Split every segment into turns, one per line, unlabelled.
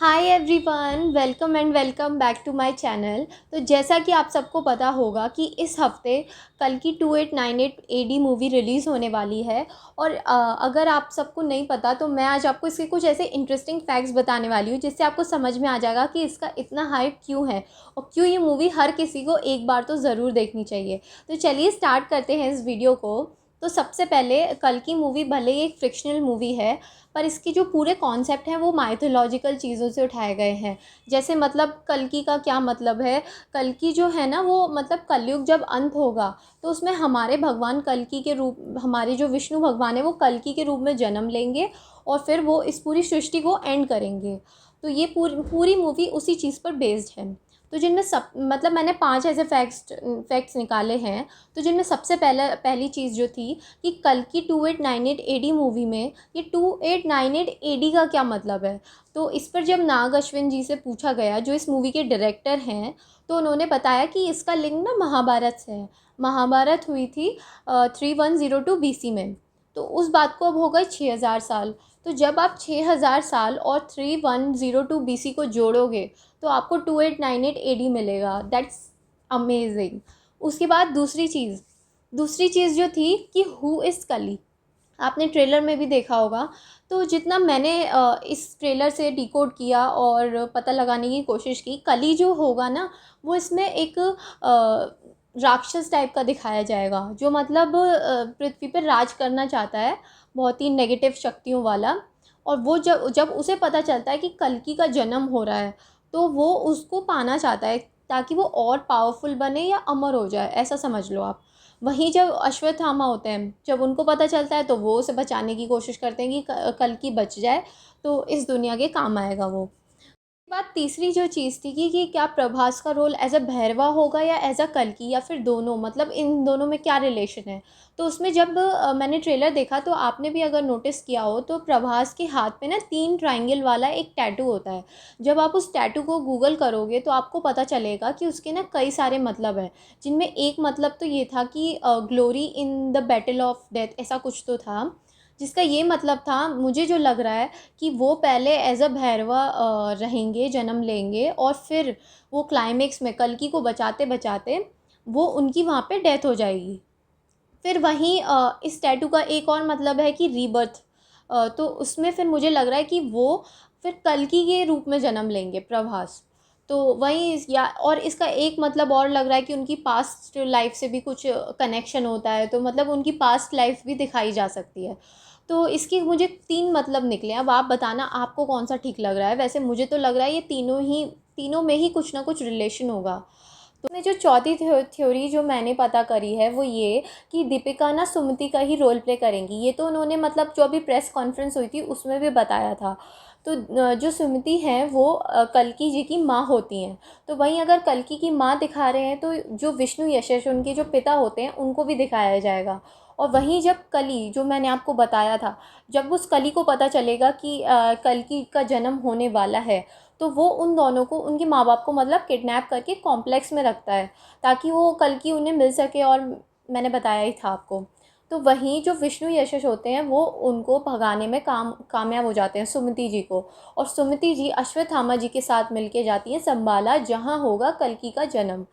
Hi everyone, welcome and welcome back to my channel. तो जैसा कि आप सबको पता होगा कि इस हफ्ते कल की 2898 एडी मूवी रिलीज़ होने वाली है। और अगर आप सबको नहीं पता तो मैं आज आपको इसके कुछ ऐसे इंटरेस्टिंग फैक्ट्स बताने वाली हूँ जिससे आपको समझ में आ जाएगा कि इसका इतना हाइप क्यों है और क्यों ये मूवी हर किसी को एक बार तो ज़रूर देखनी चाहिए। तो चलिए स्टार्ट करते हैं इस वीडियो को। तो सबसे पहले कल की मूवी भले ही एक फ़िक्शनल मूवी है, पर इसके जो पूरे कॉन्सेप्ट हैं वो माइथोलॉजिकल चीज़ों से उठाए गए हैं। जैसे मतलब कल्कि का क्या मतलब है। कल्कि जो है ना वो मतलब कलयुग जब अंत होगा तो उसमें हमारे भगवान कल्कि के रूप, हमारे जो विष्णु भगवान है वो कल्कि के रूप में जन्म लेंगे और फिर वो इस पूरी सृष्टि को एंड करेंगे। तो ये पूरी मूवी उसी चीज़ पर बेस्ड है। तो जिनमें सब मतलब मैंने 5 ऐसे फैक्ट्स निकाले हैं। तो जिनमें सबसे पहली चीज़ जो थी कि कल्कि 2898 एडी मूवी में ये 2898 एडी का क्या मतलब है। तो इस पर जब नाग अश्विन जी से पूछा गया जो इस मूवी के डायरेक्टर हैं, तो उन्होंने बताया कि इसका लिंक ना महाभारत से है। महाभारत हुई थी 3102 बीसी में। तो उस बात को अब हो गए 6000 साल। तो जब आप 6000 साल और 3102 बीसी को जोड़ोगे तो आपको 2898 एडी मिलेगा। That's amazing. उसके बाद दूसरी चीज़ जो थी कि हु इज़ कली। आपने ट्रेलर में भी देखा होगा। तो जितना मैंने इस ट्रेलर से डिकोड किया और पता लगाने की कोशिश की, कली जो होगा ना वो इसमें एक राक्षस टाइप का दिखाया जाएगा जो मतलब पृथ्वी पर राज करना चाहता है, बहुत ही नेगेटिव शक्तियों वाला। और वो जब जब उसे पता चलता है कि कल्कि का जन्म हो रहा है तो वो उसको पाना चाहता है ताकि वो और पावरफुल बने या अमर हो जाए, ऐसा समझ लो आप। वहीं जब अश्वत्थामा होते हैं, जब उनको पता चलता है तो वो उसे बचाने की कोशिश करते हैं कि कल्कि बच जाए तो इस दुनिया के काम आएगा वो। बात तीसरी जो चीज़ थी कि क्या प्रभास का रोल एज अ भैरवा होगा या एज अ कल्कि या फिर दोनों, मतलब इन दोनों में क्या रिलेशन है। तो उसमें जब मैंने ट्रेलर देखा तो आपने भी अगर नोटिस किया हो तो प्रभास के हाथ पे ना 3 ट्रायंगल वाला एक टैटू होता है। जब आप उस टैटू को गूगल करोगे तो आपको पता चलेगा कि उसके ना कई सारे मतलब हैं, जिनमें एक मतलब तो ये था कि glory in the battle of death, ऐसा कुछ तो था। जिसका ये मतलब था, मुझे जो लग रहा है कि वो पहले एज अ भैरवा रहेंगे, जन्म लेंगे और फिर वो क्लाइमेक्स में कल्कि को बचाते बचाते वो उनकी वहाँ पे डेथ हो जाएगी। फिर वहीं इस टैटू का एक और मतलब है कि रीबर्थ। तो उसमें फिर मुझे लग रहा है कि वो फिर कल्कि के रूप में जन्म लेंगे प्रभास। तो वहीं या और इसका एक मतलब और लग रहा है कि उनकी पास्ट लाइफ से भी कुछ कनेक्शन होता है, तो मतलब उनकी पास्ट लाइफ भी दिखाई जा सकती है। तो इसके मुझे 3 मतलब निकले। अब आप बताना आपको कौन सा ठीक लग रहा है। वैसे मुझे तो लग रहा है ये तीनों में ही कुछ ना कुछ रिलेशन होगा। तो मैं जो चौथी थ्योरी जो मैंने पता करी है वो ये कि दीपिका ना सुमति का ही रोल प्ले करेंगी। ये तो उन्होंने मतलब जो अभी प्रेस कॉन्फ्रेंस हुई थी उसमें भी बताया था। तो जो सुमति हैं वो कल्कि जी की माँ होती हैं। तो वहीं अगर कल्कि की माँ दिखा रहे हैं तो जो विष्णु यशस उनके जो पिता होते हैं उनको भी दिखाया जाएगा। और वहीं जब कली जो मैंने आपको बताया था, जब उस कली को पता चलेगा कि कल्कि का जन्म होने वाला है तो वो उन दोनों को, उनके माँ बाप को मतलब किडनैप करके कॉम्प्लेक्स में रखता है ताकि वो कल्कि उन्हें मिल सके। और मैंने बताया ही था आपको। तो वहीं जो विष्णु यशस होते हैं वो उनको भगाने में कामयाब हो जाते हैं, सुमति जी को। और सुमति जी अश्वत्थामा जी के साथ मिलके जाती हैं संबाला, जहाँ होगा कल्कि का जन्म।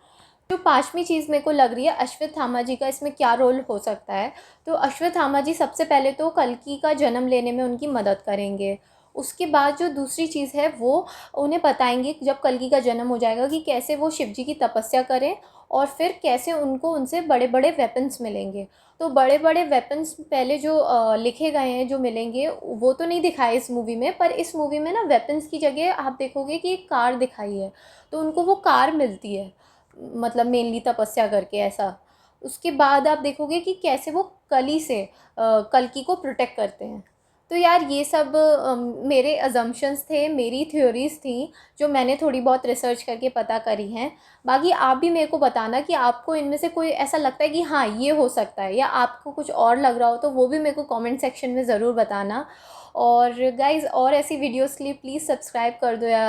जो पाँचवीं चीज़ मेरे को लग रही है अश्वत्थामा जी का इसमें क्या रोल हो सकता है। तो अश्वत्थामा जी सबसे पहले तो कल्कि का जन्म लेने में उनकी मदद करेंगे। उसके बाद जो दूसरी चीज़ है वो उन्हें बताएंगे कि जब कल्कि का जन्म हो जाएगा कि कैसे वो शिव जी की तपस्या करें और फिर कैसे उनको उनसे बड़े बड़े वेपन्स मिलेंगे। तो बड़े बड़े वेपन्स पहले जो लिखे गए हैं जो मिलेंगे वो तो नहीं दिखाए इस मूवी में, पर इस मूवी में ना वेपन्स की जगह आप देखोगे कि एक कार दिखाई है। तो उनको वो कार मिलती है, मतलब मेनली तपस्या करके ऐसा। उसके बाद आप देखोगे कि कैसे वो कली से कल्कि को प्रोटेक्ट करते हैं। तो यार ये सब मेरे अजम्पशंस थे, मेरी थ्योरीज़ थी जो मैंने थोड़ी बहुत रिसर्च करके पता करी हैं। बाकी आप भी मेरे को बताना कि आपको इनमें से कोई ऐसा लगता है कि हाँ ये हो सकता है, या आपको कुछ और लग रहा हो तो वो भी मेरे को कमेंट सेक्शन में ज़रूर बताना। और गाइज़ और ऐसी वीडियोज़ के लिए प्लीज़ सब्सक्राइब कर दो यार।